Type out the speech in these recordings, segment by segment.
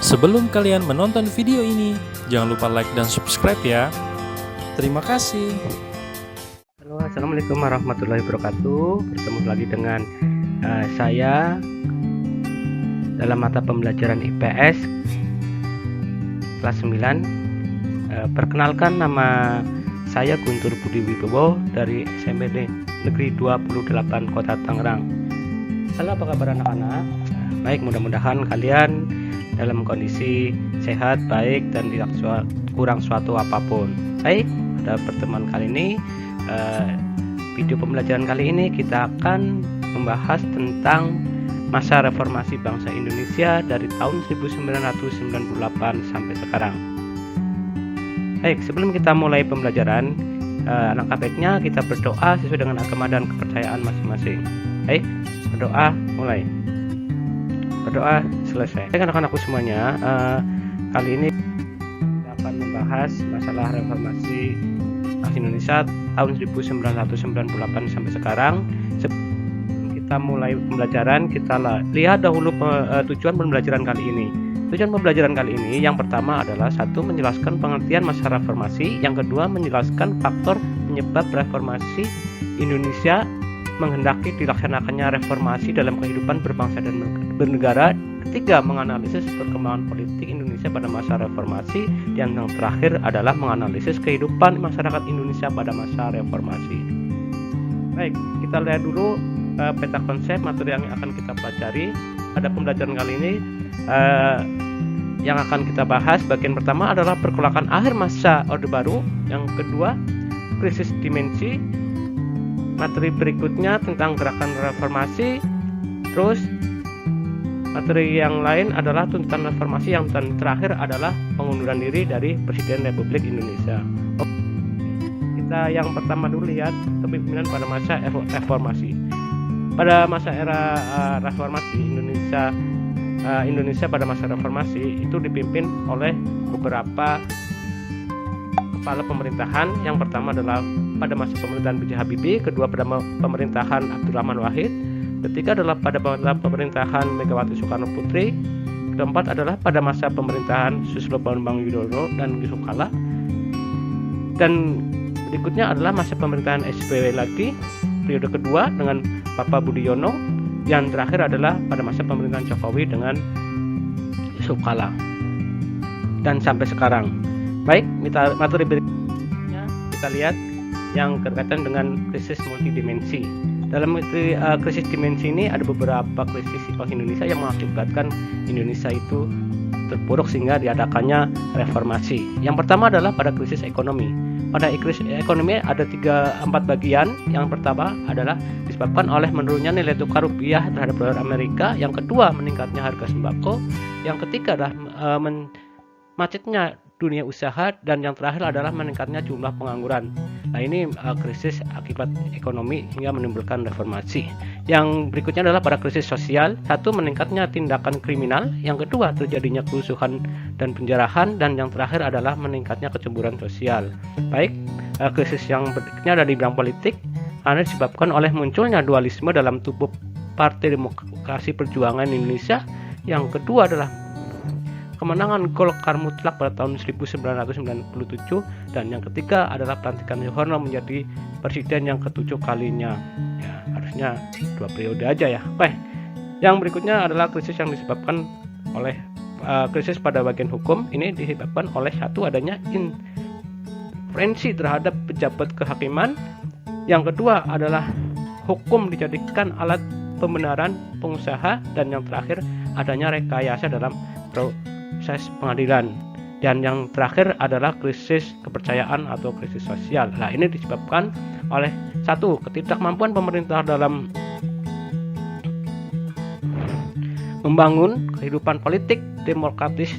Sebelum kalian menonton video ini, jangan lupa like dan subscribe ya. Terima kasih. Halo, assalamualaikum warahmatullahi wabarakatuh. Bertemu lagi dengan saya dalam mata pembelajaran IPS kelas 9. Perkenalkan, nama saya Guntur Budi Wibowo dari SMP Negeri 28 Kota Tangerang. Halo, apa kabar anak-anak? Baik, mudah-mudahan kalian dalam kondisi sehat, baik, dan tidak kurang suatu apapun. Baik, pada pertemuan kali ini, video pembelajaran kali ini kita akan membahas tentang masa reformasi bangsa Indonesia dari tahun 1998 sampai sekarang. Baik, sebelum kita mulai pembelajaran, alangkah baiknya kita berdoa sesuai dengan agama dan kepercayaan masing-masing. Baik, berdoa mulai. Berdoa selesai. Anak-anakku semuanya, kali ini kita akan membahas masalah reformasi bangsa Indonesia tahun 1998 sampai sekarang. Sebelum kita mulai pembelajaran, kita lihat dahulu tujuan pembelajaran kali ini. Tujuan pembelajaran kali ini yang pertama adalah satu, menjelaskan pengertian masa reformasi. Yang kedua, menjelaskan faktor penyebab reformasi Indonesia menghendaki dilaksanakannya reformasi dalam kehidupan berbangsa dan bernegara. Ketiga, menganalisis perkembangan politik Indonesia pada masa reformasi. Dan yang terakhir adalah menganalisis kehidupan masyarakat Indonesia pada masa reformasi. Baik, kita lihat dulu peta konsep materi yang akan kita pelajari pada pembelajaran kali ini. Yang akan kita bahas, bagian pertama adalah pergolakan akhir masa Orde Baru. Yang kedua, krisis dimensi. Materi berikutnya tentang gerakan reformasi. Terus materi yang lain adalah tuntutan reformasi. Yang terakhir adalah pengunduran diri dari Presiden Republik Indonesia. Kita yang pertama dulu lihat kepemimpinan pada masa reformasi. Pada masa era reformasi Indonesia pada masa reformasi itu dipimpin oleh beberapa kepala pemerintahan. Yang pertama adalah pada masa pemerintahan B.J. Habibie, kedua pada pemerintahan Abdurrahman Wahid, ketiga adalah pada pemerintahan Megawati Soekarno Putri, keempat adalah pada masa pemerintahan Susilo Bambang Yudhoyono dan Yusuf Kala, dan berikutnya adalah masa pemerintahan SBY lagi, periode kedua dengan Bapak Budiono, yang terakhir adalah pada masa pemerintahan Jokowi dengan Yusuf Kala, dan sampai sekarang. Baik, materi berikutnya kita lihat yang berkaitan dengan krisis multidimensi. Dalam krisis dimensi ini ada beberapa krisis situasi Indonesia yang mengakibatkan Indonesia itu terpuruk sehingga diadakannya reformasi. Yang pertama adalah pada krisis ekonomi. Pada krisis ekonomi ada 4 bagian. Yang pertama adalah disebabkan oleh menurunnya nilai tukar rupiah terhadap dolar Amerika. Yang kedua, meningkatnya harga sembako. Yang ketiga adalah macetnya dunia usaha, dan yang terakhir adalah meningkatnya jumlah pengangguran. Nah, ini krisis akibat ekonomi hingga menimbulkan reformasi. Yang berikutnya adalah pada krisis sosial. Satu, meningkatnya tindakan kriminal. Yang kedua, terjadinya kerusuhan dan penjarahan, dan yang terakhir adalah meningkatnya kecemburuan sosial. Baik, krisis yang berikutnya ada di bidang politik, karena disebabkan oleh munculnya dualisme dalam tubuh Partai Demokrasi Perjuangan Indonesia. Yang kedua adalah kemenangan Golkar mutlak pada tahun 1997, dan yang ketiga adalah pelantikan Soeharto menjadi presiden yang ke-7 kalinya. Ya, harusnya 2 periode aja ya. Baik. Yang berikutnya adalah krisis yang disebabkan oleh krisis pada bagian hukum. Ini disebabkan oleh satu, adanya intervensi terhadap pejabat kehakiman. Yang kedua adalah hukum dijadikan alat pembenaran pengusaha, dan yang terakhir adanya rekayasa dalam proses pengadilan, dan yang terakhir adalah krisis kepercayaan atau krisis sosial. Nah, ini disebabkan oleh satu, ketidakmampuan pemerintah dalam membangun kehidupan politik demokratis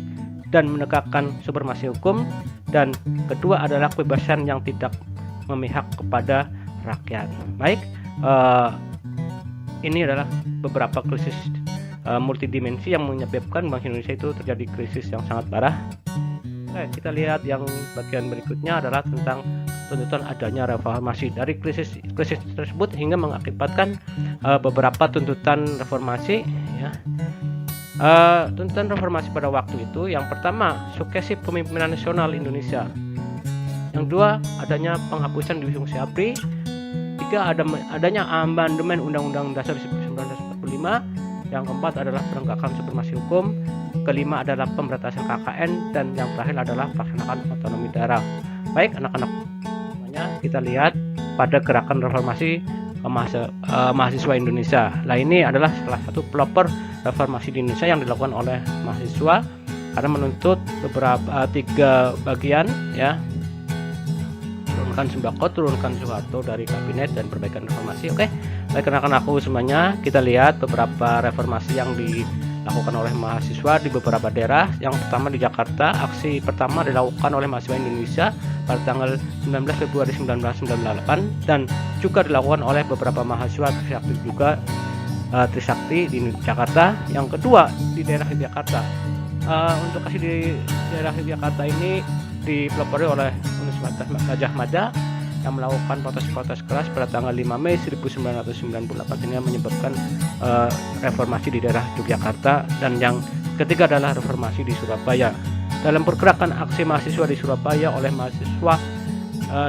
dan menegakkan supremasi hukum, dan kedua adalah kebebasan yang tidak memihak kepada rakyat. Baik, ini adalah beberapa krisis multidimensi yang menyebabkan bangsa Indonesia itu terjadi krisis yang sangat parah. Oke, kita lihat yang bagian berikutnya adalah tentang tuntutan adanya reformasi. Dari krisis tersebut hingga mengakibatkan beberapa tuntutan reformasi, ya. Tuntutan reformasi pada waktu itu, yang pertama, suksesi kepemimpinan nasional Indonesia. Yang kedua, adanya penghapusan divisi ABRI. Tiga, adanya amandemen Undang-Undang Dasar 1945. Yang keempat adalah penegakan supremasi hukum. Kelima adalah pemberantasan KKN, dan yang terakhir adalah pelaksanaan otonomi daerah. Baik anak-anak semuanya, kita lihat pada gerakan reformasi mahasiswa Indonesia. Nah, ini adalah salah satu pelopor reformasi di Indonesia yang dilakukan oleh mahasiswa karena menuntut beberapa 3 bagian, ya. Turunkan sembako, turunkan Soeharto dari kabinet, dan perbaikan reformasi. Oke, baik anak-anak aku semuanya, kita lihat beberapa reformasi yang dilakukan oleh mahasiswa di beberapa daerah. Yang pertama di Jakarta, aksi pertama dilakukan oleh mahasiswa Indonesia pada tanggal 19 Februari 1998, dan juga dilakukan oleh beberapa mahasiswa Trisakti juga, Trisakti di Jakarta. Yang kedua di daerah Yogyakarta, untuk aksi di daerah Yogyakarta ini dipelopori oleh Universitas Gajah Mada yang melakukan protes-protes keras pada tanggal 5 Mei 1998 sehingga menyebabkan reformasi di daerah Yogyakarta. Dan yang ketiga adalah reformasi di Surabaya. Dalam pergerakan aksi mahasiswa di Surabaya oleh mahasiswa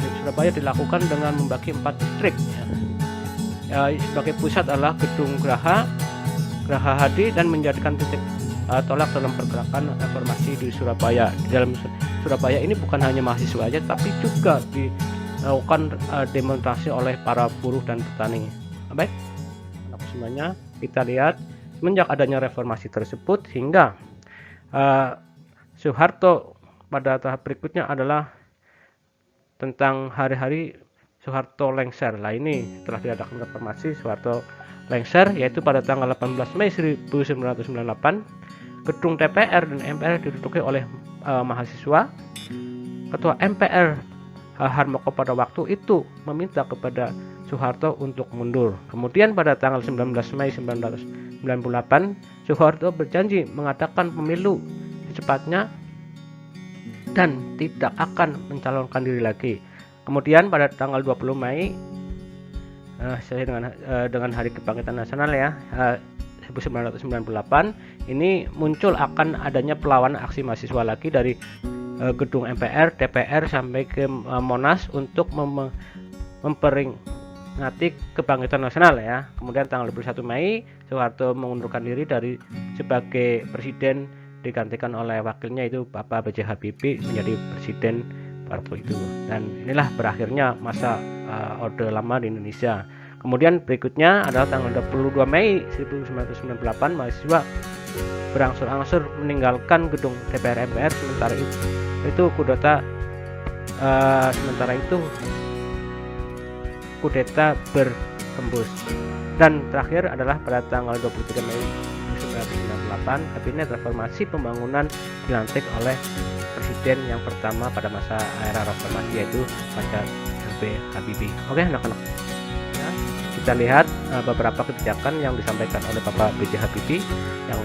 di Surabaya dilakukan dengan membagi 4 distrik. Sebagai pusat adalah Gedung Graha Hadi, dan menjadikan titik tolak dalam pergerakan reformasi di Surabaya. Di dalam Surabaya ini bukan hanya mahasiswa saja, tapi juga dilakukan demonstrasi oleh para buruh dan petani. Baik, anak semuanya, kita lihat semenjak adanya reformasi tersebut hingga Soeharto pada tahap berikutnya adalah tentang hari-hari Soeharto lengser. Lah, ini setelah diadakan reformasi, Soeharto lengser, yaitu pada tanggal 18 Mei 1998. Gedung DPR dan MPR diduduki oleh mahasiswa. Ketua MPR Harmoko pada waktu itu meminta kepada Soeharto untuk mundur. Kemudian pada tanggal 19 Mei 1998, Soeharto berjanji mengadakan pemilu secepatnya dan tidak akan mencalonkan diri lagi. Kemudian pada tanggal 20 Mei sesuai dengan Hari Kebangkitan Nasional, ya, 1998 ini muncul akan adanya perlawanan aksi mahasiswa lagi dari gedung MPR, DPR sampai ke Monas untuk memperingati kebangkitan nasional, ya. Kemudian tanggal 21 Mei Soeharto mengundurkan diri dari sebagai presiden, digantikan oleh wakilnya itu Bapak B.J. Habibie menjadi presiden waktu itu. Dan inilah berakhirnya masa Orde Lama di Indonesia. Kemudian berikutnya adalah tanggal 22 Mei 1998 mahasiswa berangsur-angsur meninggalkan gedung DPR MPR. Sementara itu kudeta berhembus. Dan terakhir adalah pada tanggal 23 Mei 1998 kabinet reformasi pembangunan dilantik oleh presiden yang pertama pada masa era reformasi, yaitu Bapak B.J. Habibie. Oke anak-anak, kita lihat beberapa kebijakan yang disampaikan oleh Bapak B.J. Habibie yang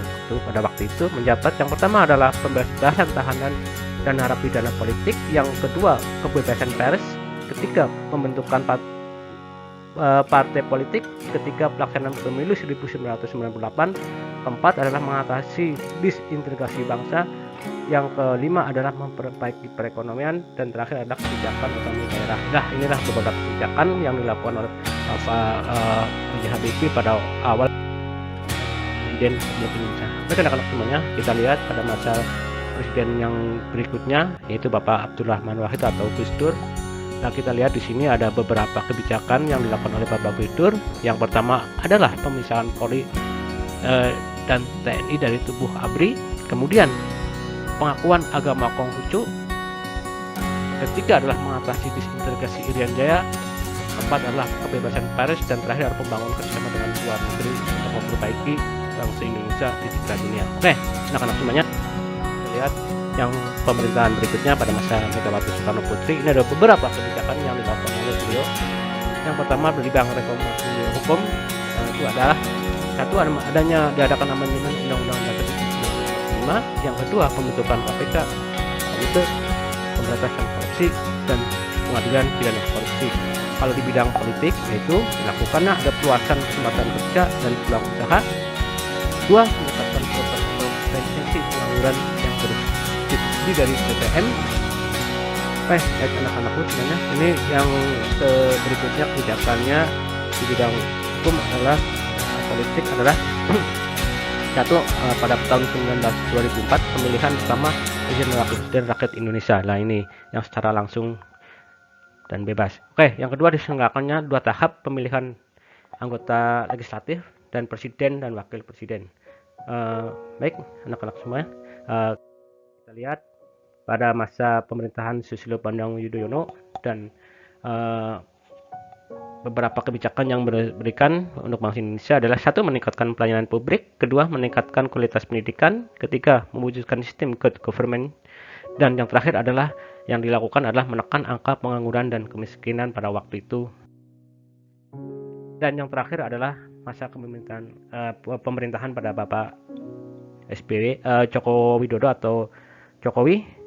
pada waktu itu menjabat. Yang pertama adalah pembebasan tahanan dan narapidana politik. Yang kedua, kebebasan pers. Ketiga, pembentukan partai politik. Ketiga, pelaksanaan pemilu 1998. Keempat adalah mengatasi disintegrasi bangsa. Yang kelima adalah memperbaiki perekonomian, dan terakhir adalah kebijakan otonomi daerah. Nah, inilah beberapa kebijakan yang dilakukan oleh Bapak B.J. Habibie pada awal presiden Indonesia. Baik anak-anak semuanya, kita lihat pada masa presiden yang berikutnya, yaitu Bapak Abdurrahman Wahid atau Gus Dur. Nah, kita lihat di sini ada beberapa kebijakan yang dilakukan oleh Bapak Gus Dur. Yang pertama adalah pemisahan Polri dan TNI dari tubuh ABRI. Kemudian pengakuan agama Konghucu. Ketiga adalah mengatasi disintegrasi Irian Jaya. Keempat adalah kebebasan pers, dan terakhir adalah pembangunan kerjasama dengan luar negeri untuk memperbaiki bangsa Indonesia di tingkat dunia. Oke, anak-anak semuanya, kita lihat yang pemerintahan berikutnya pada masa Megawati Soekarno Putri. Ini ada beberapa kebijakan yang dilakukan oleh beliau. Yang pertama bidang reformasi hukum, itu adalah satu, adanya diadakan amandemen Undang-Undang Dasar 1945. Yang kedua, pembentukan KPK, itu pemberantasan korupsi dan pengadilan pidana korupsi. Kalau di bidang politik, yaitu dilakukannya ada perluasan kesempatan kerja dan peluang usaha. Dua, menetapkan program pengangguran yang bersubsidi dari BBM. Baik anak-anakku semuanya, ini yang berikutnya kebijakannya di bidang hukum adalah politik adalah satu, pada tahun 2004 pemilihan pertama Presiden Rakyat Indonesia. Nah ini yang secara langsung dan bebas. Oke, yang kedua diselenggarakannya 2 tahap pemilihan anggota legislatif dan presiden dan wakil presiden. Baik anak-anak semua, kita lihat pada masa pemerintahan Susilo Bambang Yudhoyono dan beberapa kebijakan yang diberikan untuk bangsa Indonesia adalah satu, meningkatkan pelayanan publik, kedua, meningkatkan kualitas pendidikan, ketiga, mewujudkan sistem good government, dan yang terakhir adalah yang dilakukan adalah menekan angka pengangguran dan kemiskinan pada waktu itu. Dan yang terakhir adalah masa pemerintahan pada Bapak SBY Joko Widodo atau Jokowi.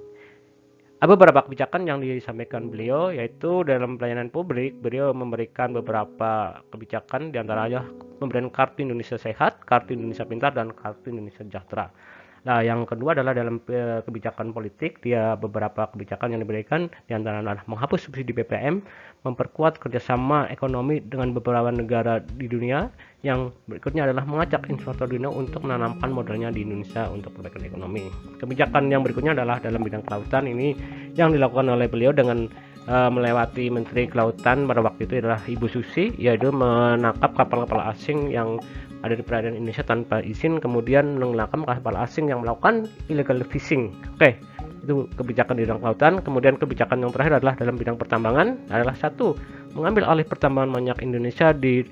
Ada beberapa kebijakan yang disampaikan beliau, yaitu dalam pelayanan publik beliau memberikan beberapa kebijakan, diantaranya pemberian Kartu Indonesia Sehat, Kartu Indonesia Pintar, dan Kartu Indonesia Sejahtera. Nah, yang kedua adalah dalam kebijakan politik, dia beberapa kebijakan yang diberikan diantaranya adalah menghapus subsidi BBM, memperkuat kerjasama ekonomi dengan beberapa negara di dunia. Yang berikutnya adalah mengajak investor dunia untuk menanamkan modalnya di Indonesia untuk perbaikan ekonomi. Kebijakan yang berikutnya adalah dalam bidang kelautan, ini yang dilakukan oleh beliau dengan melewati Menteri Kelautan pada waktu itu adalah Ibu Susi, yaitu menangkap kapal-kapal asing yang ada di perairan Indonesia tanpa izin, kemudian menangkap kapal asing yang melakukan illegal fishing. Oke, itu kebijakan di bidang kelautan. Kemudian kebijakan yang terakhir adalah dalam bidang pertambangan, adalah satu, mengambil alih pertambangan minyak Indonesia di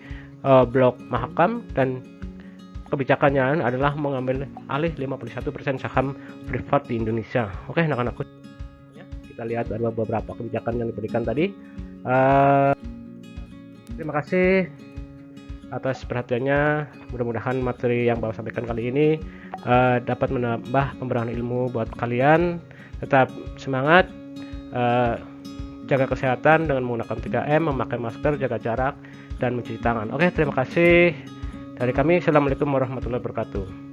Blok Mahakam, dan kebijakannya adalah mengambil alih 51% saham privat di Indonesia. Oke anak-anakku, kita lihat ada beberapa kebijakan yang diberikan tadi. Terima kasih atas perhatiannya. Mudah-mudahan materi yang Bapak sampaikan kali ini dapat menambah pemberian ilmu buat kalian. Tetap semangat, jaga kesehatan dengan menggunakan 3M, memakai masker, jaga jarak, dan mencuci tangan. Oke, terima kasih dari kami. Assalamualaikum warahmatullahi wabarakatuh.